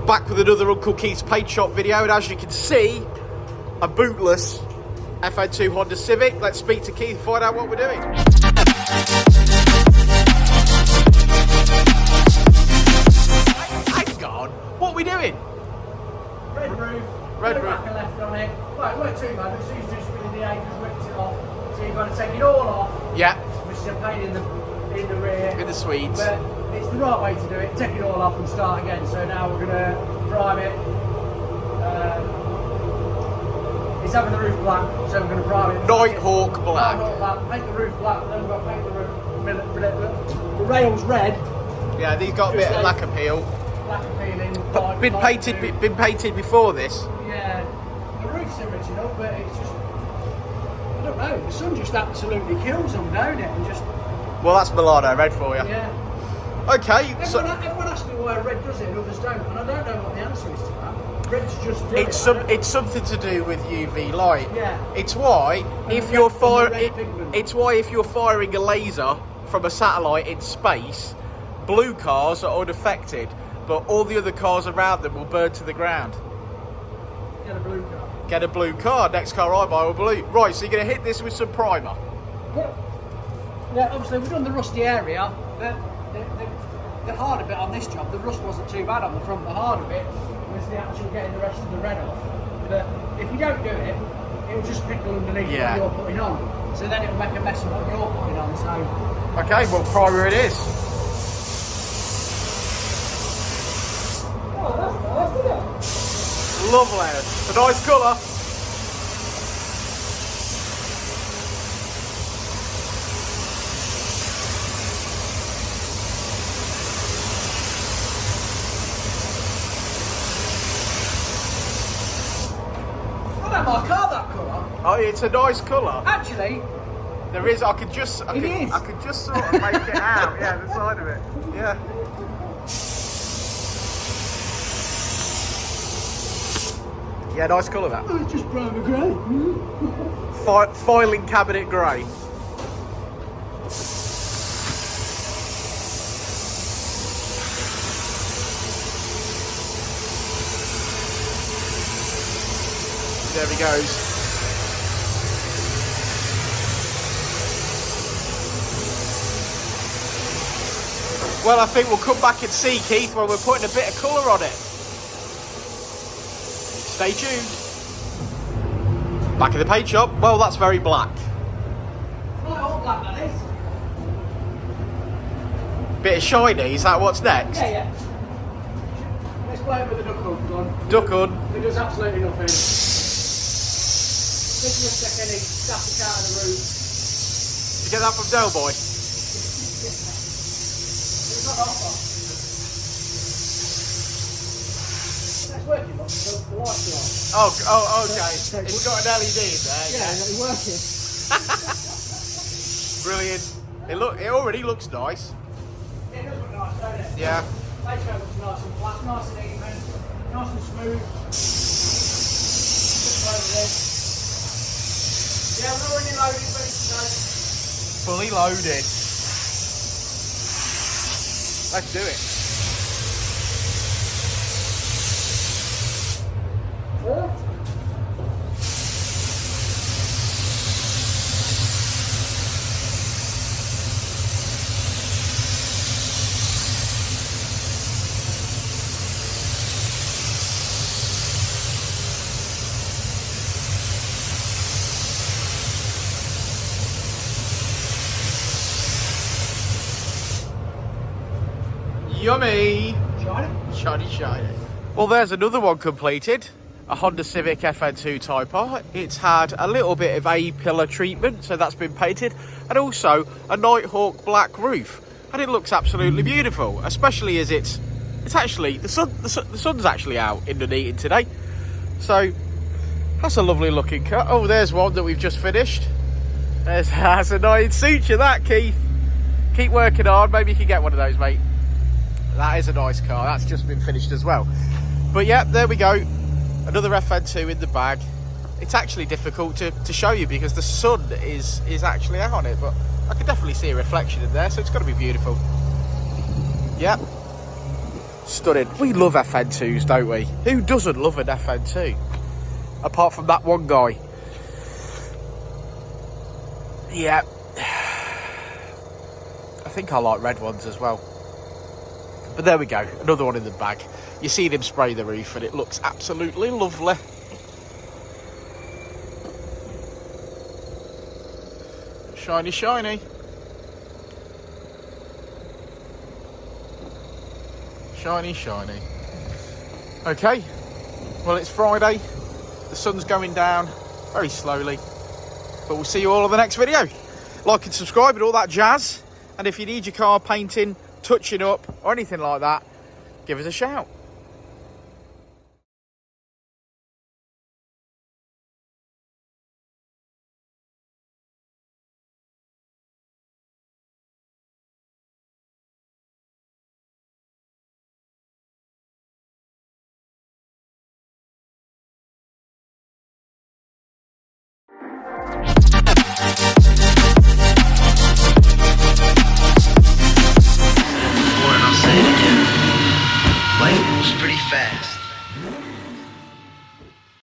back with another Uncle Keith's Paint Shop video, and as you can see, a bootless FN2 Honda Civic. Let's speak to Keith and find out what we're doing. Hang on, what are we doing? Red roof, red roof. Back and left on it. Well, it weren't too bad, it's used to just within the acres, ripped it off. So you've got to take it all off. Yeah. Which is a pain in the rear. In the Swedes. But it's the right way to do it. Take it all off and start again. So now we're going to prime it. It's having the roof black, so we're going to prime it. Nighthawk black. Nighthawk black. Paint the roof black, then we've got to paint the rails red. Yeah, these got a bit of black appeal. Black appealing. But been painted before this. Yeah, the roof's original, but it's just, I don't know, the sun just absolutely kills them, don't it? And just, well, that's Milano red for you. yeah. Okay. Everyone asks me why red does it and others don't, and I don't know what the answer is to that. Red's just do it's something to do with UV light. Yeah. It's why if you're firing a laser from a satellite in space, blue cars are unaffected, but all the other cars around them will burn to the ground. Get a blue car. Get a blue car. Next car I buy will blue. Right, so you're going to hit this with some primer. Yeah, obviously we've done the rusty area. The harder bit on this job, the rust wasn't too bad on the front. The harder bit was the actual getting the rest of the red off. But if you don't do it, it'll just prickle underneath what you're putting on. So then it'll make a mess of what you're putting on. So okay, well, primer it is. Oh, that's nice, isn't it? Lovely. It's a nice colour. I don't like that colour. Oh, it's a nice colour. Actually, there is. I could just sort of make it out. Yeah, the side of it. Yeah. Yeah, nice colour that. Oh, it's just brown and grey. Filing cabinet grey. There he goes. Well, I think we'll come back and see, Keith, when we're putting a bit of colour on it. Stay tuned. Back in the paint shop. Well, that's very black. Quite all black, that is. Bit of shiny. Is that what's next? Yeah, yeah. Let's play it with the duck hood. Go on. Duck hood. It does absolutely nothing. This will take any static out of the roof. Did you get that from Del Boy? It's not off. It's working, but the light's on. Oh, okay. It's got an LED in there. Yeah, it's working. Brilliant. It already looks nice. It does look nice, don't it? Yeah. Paintshop looks nice and flat, nice and even, nice and smooth. Just over this. Yeah, we're already loaded, ready to go. Fully loaded. Let's do it. Yeah. Yummy. Shiny? Shiny, shiny. Well, there's another one completed. A Honda Civic FN2 TypeR. It's had a little bit of A-pillar treatment, so that's been painted, and also a Nighthawk black roof. And it looks absolutely beautiful, especially as it's actually the sun's actually out in Nuneaton today. So that's a lovely looking car. Oh, there's one that we've just finished. That's a nice suture, that, Keith. Keep working hard. Maybe you can get one of those, mate. That is a nice car. That's just been finished as well. But yeah, there we go. Another FN2 in the bag. It's actually difficult to show you because the sun is actually out on it, but I can definitely see a reflection in there, so it's got to be beautiful. Yep. Stunning. We love FN2s, don't we? Who doesn't love an FN2? Apart from that one guy. Yeah. I think I like red ones as well. But there we go, another one in the bag. You see him spray the roof and it looks absolutely lovely. Shiny, shiny. Shiny, shiny. Okay, well it's Friday. The sun's going down very slowly. But we'll see you all in the next video. Like and subscribe and all that jazz. And if you need your car painting, touching up or anything like that, give us a shout. I'll say it again. Life moves pretty fast.